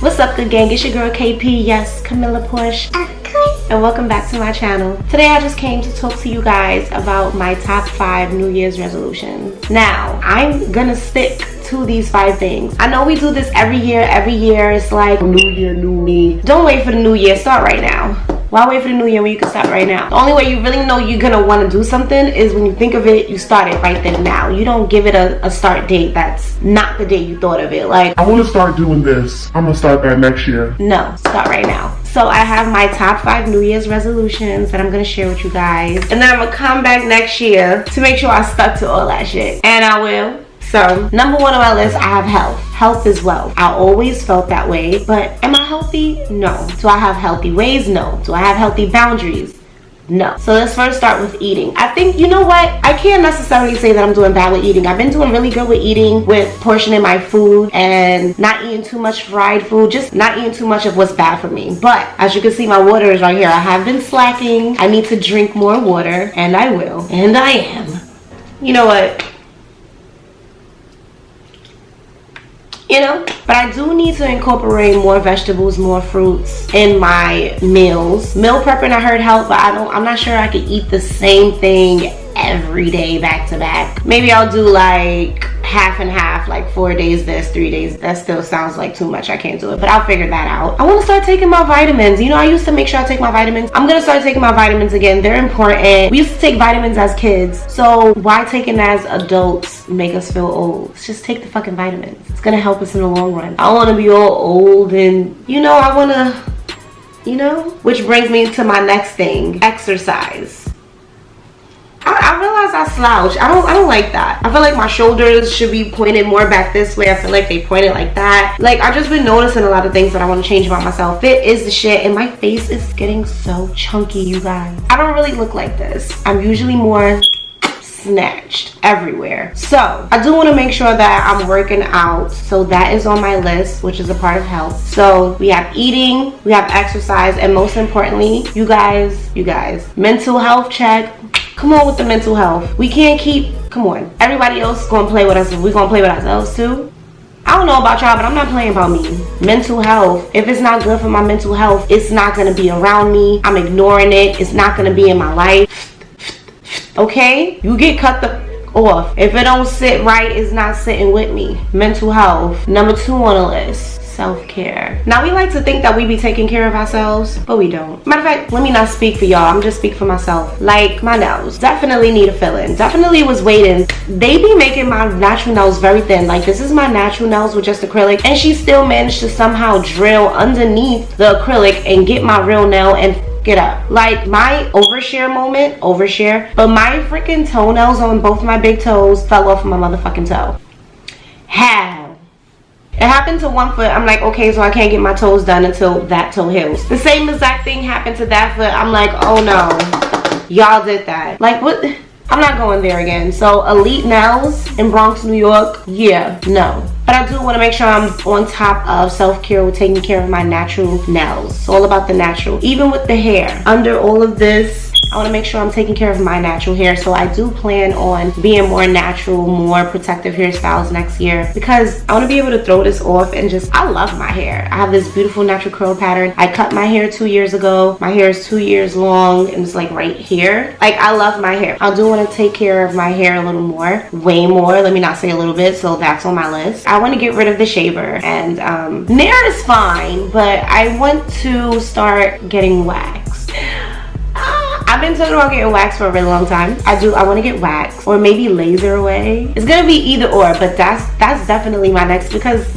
What's up, good gang? It's your girl KP, yes, Kamilla Porcshe. Of course. And welcome back to my channel. Today I just came to talk to you guys about my top 5 New Year's resolutions. Now, I'm gonna stick to these 5 things. I know we do this every year. It's like new year, new me. Don't wait for the new year, start right now. Why wait for the new year when you can start right now? The only way you really know you're gonna want to do something is when you think of it, you start it right then and now. You don't give it a start date that's not the day you thought of it. Like, I want to start doing this. I'm gonna start that next year. No, start right now. So I have my top 5 New Year's resolutions that I'm gonna share with you guys. And then I'm gonna come back next year to make sure I stuck to all that shit. And I will. So, number 1 on my list, I have health. Health is wealth. I always felt that way, but am I healthy? No. Do I have healthy ways? No. Do I have healthy boundaries? No. So let's first start with eating. I think, you know what? I can't necessarily say that I'm doing bad with eating. I've been doing really good with eating, with portioning my food and not eating too much fried food, just not eating too much of what's bad for me. But as you can see, my water is right here. I have been slacking. I need to drink more water, and I will. And I am. You know what? But I do need to incorporate more vegetables, more fruits in my meals. Meal prepping, I heard, help, but I'm not sure I could eat the same thing every day back to back. Maybe I'll do like half and half, like 4 days this, 3 days. That still sounds like too much. I can't do it, but I'll figure that out. I want to start taking my vitamins. I used to make sure I take my vitamins. I'm gonna start taking my vitamins again. They're important. We used to take vitamins as kids, so why taking as adults make us feel old? Let's just take the fucking vitamins. It's gonna help us in the long run. I don't want to be all old, and I want to, which brings me to my next thing: exercise. I realize I slouch. I don't like that. I feel like my shoulders should be pointed more back this way. I feel like they pointed like that. Like, I've just been noticing a lot of things that I want to change about myself. Fit is the shit, and my face is getting so chunky, you guys. I don't really look like this. I'm usually more snatched everywhere. So I do want to make sure that I'm working out. So that is on my list, which is a part of health. So we have eating, we have exercise, and most importantly, you guys, mental health check. Come on with the mental health. We can't keep, come on. Everybody else gonna play with us, and we're gonna play with ourselves too. I don't know about y'all, but I'm not playing about me. Mental health. If it's not good for my mental health, it's not gonna be around me. I'm ignoring it. It's not gonna be in my life. Okay? You get cut off. If it don't sit right, it's not sitting with me. Mental health. Number 2 on the list. Self-care. Now, we like to think that we be taking care of ourselves, but we don't. Matter of fact, let me not speak for y'all. I'm just speak for myself. Like, my nails definitely need a fill-in. Definitely was waiting. They be making my natural nails very thin. Like, this is my natural nails with just acrylic, and she still managed to somehow drill underneath the acrylic and get my real nail and get up. Like, my overshare, but my freaking toenails on both my big toes fell off my motherfucking toe. How? It happened to one foot. I'm like, okay, so I can't get my toes done until that toe heals. The same exact thing happened to that foot. I'm like, oh no, y'all did that. Like, what? I'm not going there again. So Elite Nails in Bronx, New York, yeah, no. But I do want to make sure I'm on top of self-care with taking care of my natural nails. It's all about the natural. Even with the hair, under all of this, I want to make sure I'm taking care of my natural hair. So I do plan on being more natural, more protective hairstyles next year, because I want to be able to throw this off and just, I love my hair. I have this beautiful natural curl pattern. I cut my hair 2 years ago. My hair is 2 years long, and it's like right here. Like, I love my hair. I do want to take care of my hair a little more, way more. Let me not say a little bit. So that's on my list. I want to get rid of the shaver, and Nair is fine, but I want to start getting waxed. I've been talking about getting waxed for a really long time. I want to get waxed, or maybe laser away. It's gonna be either or, but that's definitely my next, because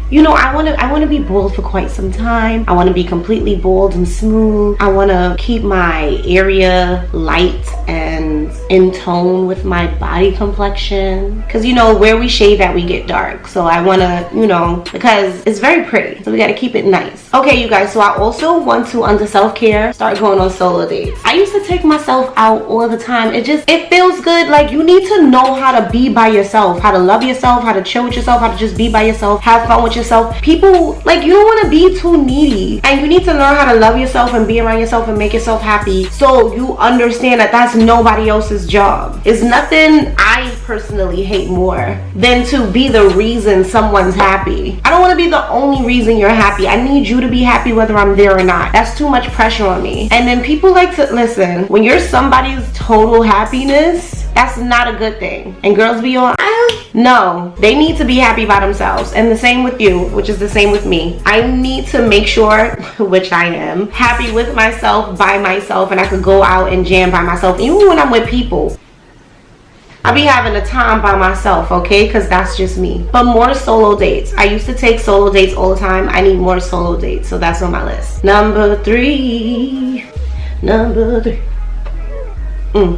I want to be bald for quite some time. I want to be completely bald and smooth. I want to keep my area light and in tone with my body complexion, because where we shave at, we get dark. So I want to, because it's very pretty, so we got to keep it nice. Okay, you guys, so I also want to, under self-care, start going on solo dates. I used to take myself out all the time. It feels good. Like, you need to know how to be by yourself, how to love yourself, how to chill with yourself, how to just be by yourself, have fun with yourself. People, like, you don't want to be too needy, and you need to learn how to love yourself and be around yourself and make yourself happy, so you understand that that's nobody else's job. It's nothing I personally hate more than to be the reason someone's happy. I don't want to be the only reason you're happy. I need you to be happy whether I'm there or not. That's too much pressure on me. And then people like to listen, when you're somebody's total happiness, that's not a good thing. And girls be on, no, they need to be happy by themselves. And the same with you, which is the same with me. I need to make sure, which I am, happy with myself, by myself, and I could go out and jam by myself. Even when I'm with people, I be having a time by myself, okay? Because that's just me. But more solo dates. I used to take solo dates all the time. I need more solo dates, so that's on my list. Number three.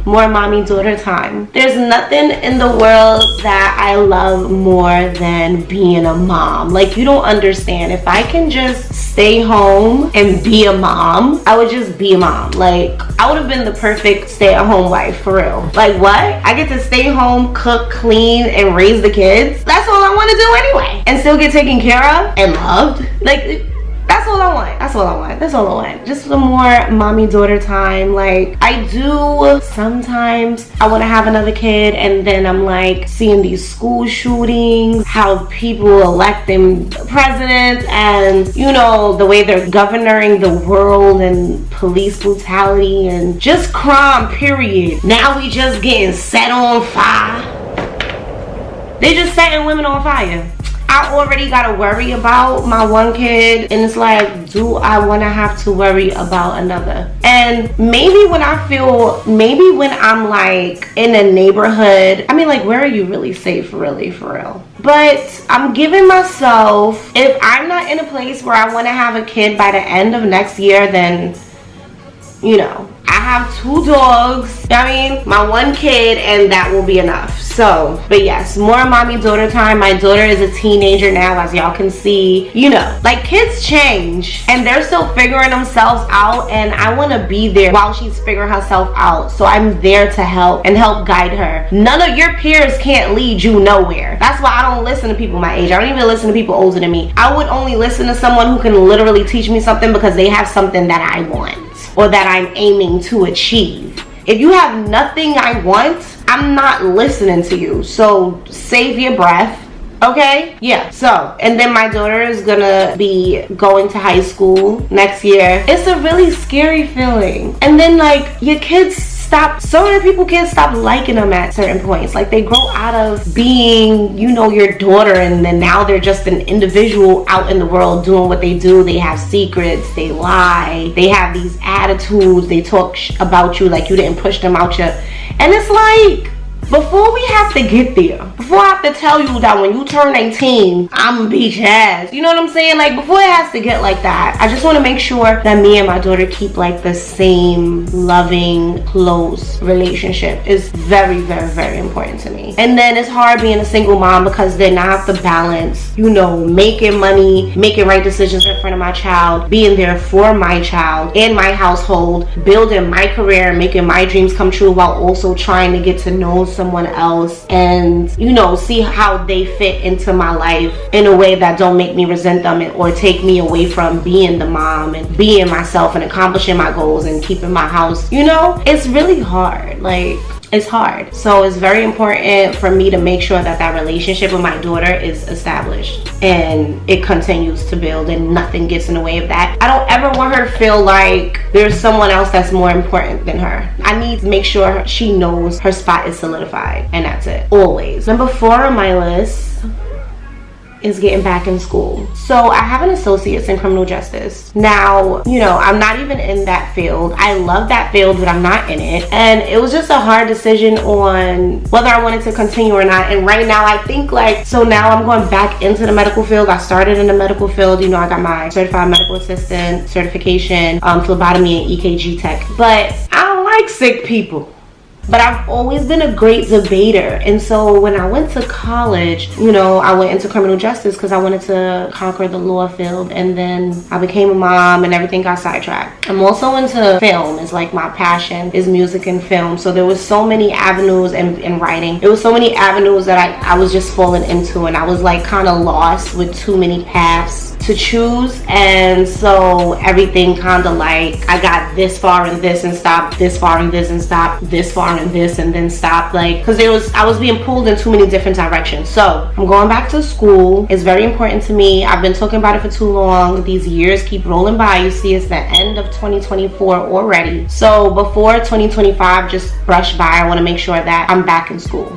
More mommy-daughter time. There's nothing in the world that I love more than being a mom. Like, you don't understand. If I can just stay home and be a mom, I would just be a mom. Like, I would have been the perfect stay-at-home wife, for real. Like, what? I get to stay home, cook, clean, and raise the kids? That's all I want to do anyway. And still get taken care of and loved. Like, that's all I want. That's all I want. That's all I want. Just some more mommy-daughter time. Like, I do sometimes, I want to have another kid, and then I'm like seeing these school shootings, how people elect them president, and you know, the way they're governing the world, and police brutality, and just crime, period. Now we just getting set on fire. They just setting women on fire. I already gotta worry about my one kid, and it's like, do I want to have to worry about another? And maybe when I'm like in a neighborhood, I mean, like, where are you really safe, really, for real? But I'm giving myself, if I'm not in a place where I want to have a kid by the end of next year, then, you know, I have 2 dogs, I mean, my 1 kid, and that will be enough. So, but yes, more mommy-daughter time. My daughter is a teenager now, as y'all can see. You know, like, kids change, and they're still figuring themselves out, and I want to be there while she's figuring herself out. So I'm there to help and help guide her. None of your peers can't lead you nowhere. That's why I don't listen to people my age. I don't even listen to people older than me. I would only listen to someone who can literally teach me something because they have something that I want, or that I'm aiming to achieve. If you have nothing I want, I'm not listening to you. So save your breath, okay? Yeah, so, and then my daughter is gonna be going to high school next year. It's a really scary feeling. And then, like, your kids stop, so many people can't stop liking them at certain points. Like, they grow out of being, you know, your daughter, and then now they're just an individual out in the world doing what they do. They have secrets, they lie, they have these attitudes, they talk about you like you didn't push them out your, and it's like, before we have to get there, before I have to tell you that when you turn 18, I'm gonna beat your ass, you know what I'm saying? Like, before it has to get like that, I just want to make sure that me and my daughter keep like the same loving, close relationship. Is very, very, very important to me. And then it's hard being a single mom because then I have to balance, you know, making money, making right decisions in front of my child, being there for my child in my household, building my career, making my dreams come true, while also trying to get to know someone else and, you know, see how they fit into my life in a way that don't make me resent them or take me away from being the mom and being myself and accomplishing my goals and keeping my house. You know, it's really hard. Like, it's hard. So it's very important for me to make sure that that relationship with my daughter is established and it continues to build and nothing gets in the way of that. I don't ever want her to feel like there's someone else that's more important than her. I need to make sure she knows her spot is solidified, and that's it, always. Number 4 on my list is getting back in school. So I have an associate's in criminal justice. Now, you know, I'm not even in that field. I love that field, but I'm not in it. And it was just a hard decision on whether I wanted to continue or not. And right now I think, like, so now I'm going back into the medical field. I started in the medical field. You know, I got my certified medical assistant certification, phlebotomy and EKG tech. But I don't like sick people. but I've always been a great debater. And so when I went to college, you know, I went into criminal justice because I wanted to conquer the law field, and then I became a mom and everything got sidetracked. I'm also into film. It's like my passion is music and film. So there was so many avenues, and writing. There was so many avenues that I was just falling into, and I was like kind of lost with too many paths to choose. And so everything kind of like, I got this far in this and stopped, this far in this and stopped, this far in this and then stopped, like, because I was being pulled in too many different directions. So I'm going back to school. It's very important to me. I've been talking about it for too long. These years keep rolling by. You see, it's the end of 2024 already. So before 2025 just brushed by, I want to make sure that I'm back in school.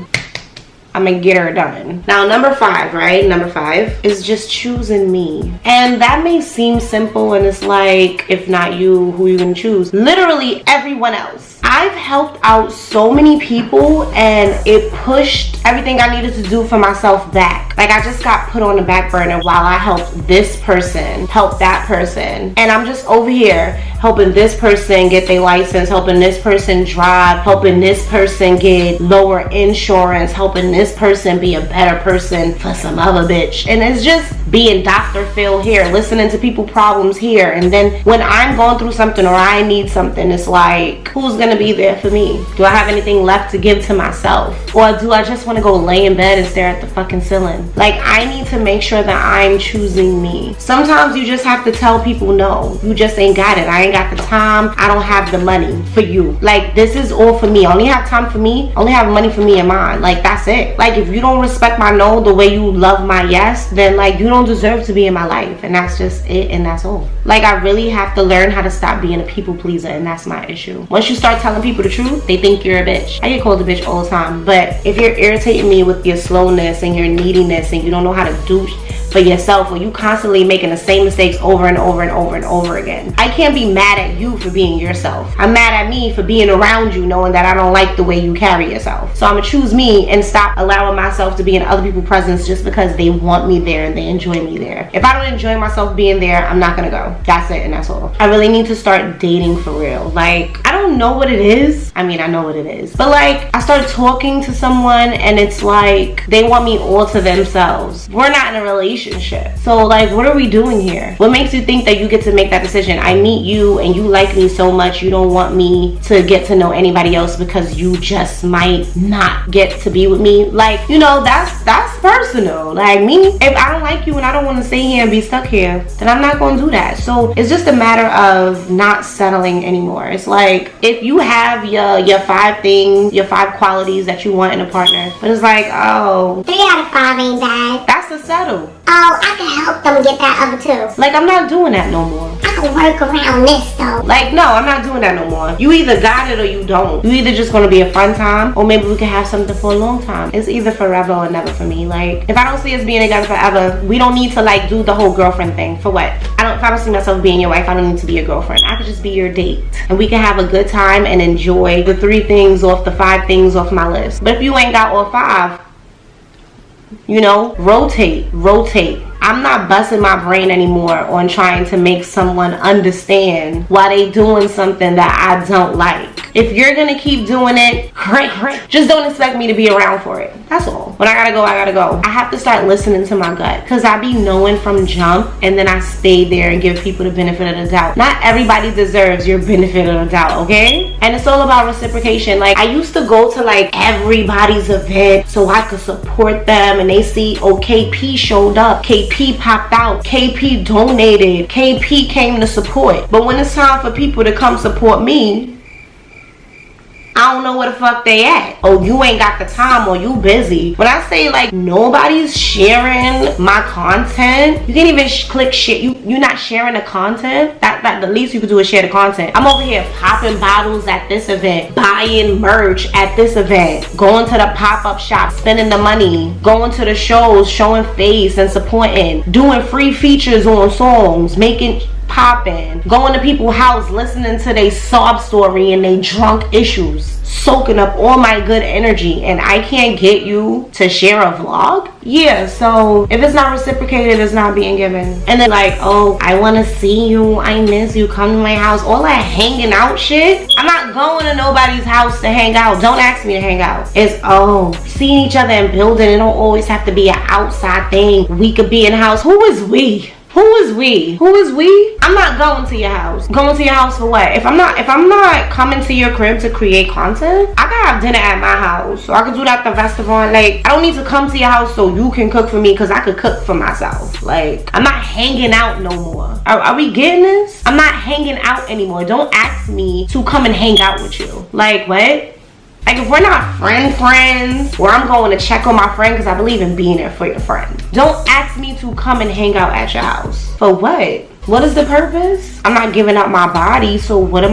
I'm gonna get her done. Now, number 5, right? Number 5 is just choosing me. And that may seem simple, and it's like, if not you, who you gonna choose? Literally everyone else. I've helped out so many people, and it pushed everything I needed to do for myself back. Like, I just got put on the back burner while I helped this person, help that person. And I'm just over here helping this person get their license, helping this person drive, helping this person get lower insurance, helping this person be a better person for some other bitch. And it's just being Dr. Phil here, listening to people's problems here. And then when I'm going through something or I need something, it's like, who's gonna be there for me? Do I have anything left to give to myself? Or do I just want to go lay in bed and stare at the fucking ceiling? Like, I need to make sure that I'm choosing me. Sometimes you just have to tell people no. You just ain't got it. I ain't got the time. I don't have the money for you. Like, this is all for me. I only have time for me. I only have money for me and mine. Like, that's it. Like, if you don't respect my no the way you love my yes, then like, you don't deserve to be in my life. And that's just it, and that's all. Like, I really have to learn how to stop being a people pleaser, and that's my issue. Once you start telling people the truth, they think you're a bitch. I get called a bitch all the time, but if you're irritating me with your slowness and your neediness and you don't know how to do for yourself, or you constantly making the same mistakes over and over and over and over again, I can't be mad at you for being yourself. I'm mad at me for being around you knowing that I don't like the way you carry yourself. So I'm gonna choose me and stop allowing myself to be in other people's presence just because they want me there and they enjoy me there. If I don't enjoy myself being there, I'm not gonna go. That's it, and that's all. I really need to start dating for real. Like, I don't know what it is. I mean, I know what it is, but like, I started talking to someone and it's like they want me all to themselves. We're not in a relationship, so like, what are we doing here? What makes you think that you get to make that decision? I meet you and you like me so much, you don't want me to get to know anybody else because you just might not get to be with me. Like, you know, that's personal. Like, me, if I don't like you and I don't want to stay here and be stuck here, then I'm not going to do that. So it's just a matter of not settling anymore. It's like, if you have your 5 things, your 5 qualities that you want in a partner, but it's like, oh, 3 out of 5 ain't bad. that's a settle. Oh, I can help them get that other 2. Like, I'm not doing that no more. I can work around this though. Like, no, I'm not doing that no more. You either got it or you don't. You either just gonna be a fun time, or maybe we can have something for a long time. It's either forever or never for me. Like, if I don't see us being together forever, we don't need to like do the whole girlfriend thing. For what? If I don't see myself being your wife, I don't need to be your girlfriend. I could just be your date, and we can have a good time and enjoy the 3 things off the 5 things off my list. But if you ain't got all 5, you know, rotate. I'm not busting my brain anymore on trying to make someone understand why they doing something that I don't like. If you're gonna keep doing it, great. Just don't expect me to be around for it. That's all. When I gotta go, I gotta go. I have to start listening to my gut, because I be knowing from jump, and then I stay there and give people the benefit of the doubt. Not everybody deserves your benefit of the doubt, okay? And it's all about reciprocation. Like, I used to go to like everybody's event so I could support them, and they see, oh, KP showed up, KP popped out, KP donated, KP came to support. But when it's time for people to come support me, I don't know where the fuck they at. Oh, you ain't got the time, or you busy. When I say like nobody's sharing my content, you can't even click shit. You're not sharing the content. That the least you could do is share the content. I'm over here popping bottles at this event, buying merch at this event, going to the pop-up shop, spending the money, going to the shows, showing face and supporting, doing free features on songs, popping, going to people's house, listening to their sob story and they drunk issues, soaking up all my good energy, and I can't get you to share a vlog? Yeah, so if it's not reciprocated, it's not being given. And then like, oh, I want to see you, I miss you, come to my house, all that hanging out shit. I'm not going to nobody's house to hang out. Don't ask me to hang out. It's, oh, seeing each other and building. It don't always have to be an outside thing. We could be in the house. Who is we? Who is we? Who is we? I'm not going to your house. Going to your house for what? If I'm not coming to your crib to create content, I can have dinner at my house. So I can do that the restaurant. Like, I don't need to come to your house so you can cook for me, because I could cook for myself. Like, I'm not hanging out no more. Are we getting this? I'm not hanging out anymore. Don't ask me to come and hang out with you. Like, what? Like, if we're not friends, or I'm going to check on my friend because I believe in being there for your friend, don't ask me to come and hang out at your house. For what? What is the purpose? I'm not giving up my body, so what?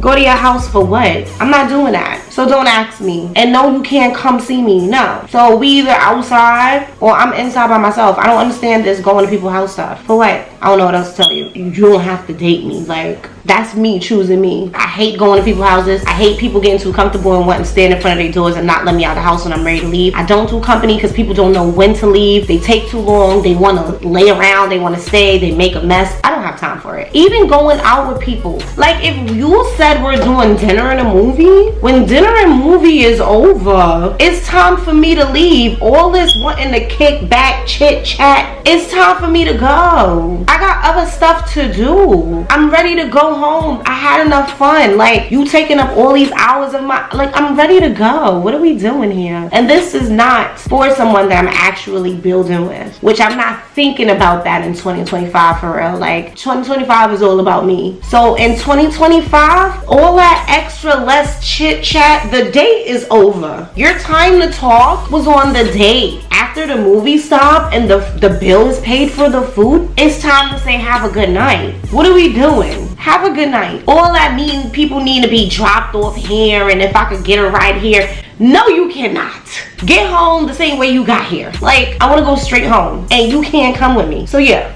Go to your house for what? I'm not doing that. So don't ask me. And no, you can't come see me. No. So we either outside or I'm inside by myself. I don't understand this going to people's house stuff. For what? I don't know what else to tell you. You don't have to date me. Like, that's me choosing me. I hate going to people's houses. I hate people getting too comfortable and wanting to stand in front of their doors and not let me out of the house when I'm ready to leave. I don't do company because people don't know when to leave. They take too long. They want to lay around. They want to stay. They make a mess. I don't have time for it. Even going out with people. Like, if you said we're doing dinner and a movie, when dinner and movie is over, it's time for me to leave. All this wanting to kick back, chit chat, it's time for me to go. I got other stuff to do. I'm ready to go home. I had enough fun. Like, you taking up all these hours of my, like, I'm ready to go. What are we doing here? And this is not for someone that I'm actually building with, which I'm not thinking about that in 2025 for real. Like, 2025 is all about me. So in 2025, all that extra less chit chat, the date is over. Your time to talk was on the date. After the movie stopped and the bill is paid for the food, it's time to say have a good night. What are we doing? Have a good night. All that mean people need to be dropped off here, and if I could get a ride here. No, you cannot. Get home the same way you got here. Like, I want to go straight home and you can't come with me. So yeah.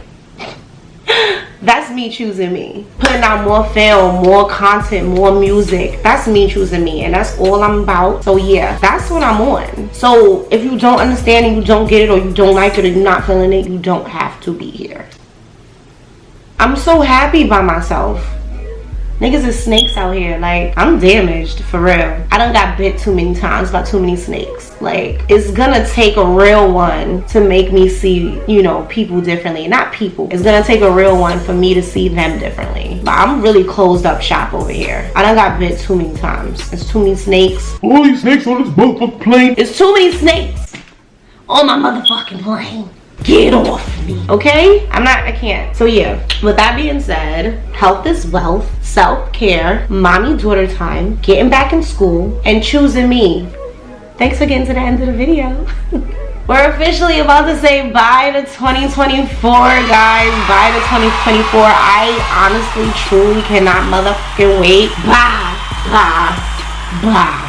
That's me choosing me. Putting out more film, more content, more music. That's me choosing me, and that's all I'm about. So yeah, that's what I'm on. So if you don't understand and you don't get it, or you don't like it, or you're not feeling it, you don't have to be here. I'm so happy by myself. Niggas is snakes out here. Like, I'm damaged, for real. I done got bit too many times by too many snakes. Like, it's gonna take a real one to make me see, you know, people differently. Not people. It's gonna take a real one for me to see them differently. But I'm really closed up shop over here. I done got bit too many times. It's too many snakes. All these snakes on this boat for plane. It's too many snakes on my motherfucking plane. Get off me, okay? I can't. So yeah, with that being said, health is wealth, self-care, mommy-daughter time, getting back in school, and choosing me. Thanks for getting to the end of the video. We're officially about to say bye to 2024, guys. Bye to 2024. I honestly, truly cannot motherfucking wait. Bye, bye, bye.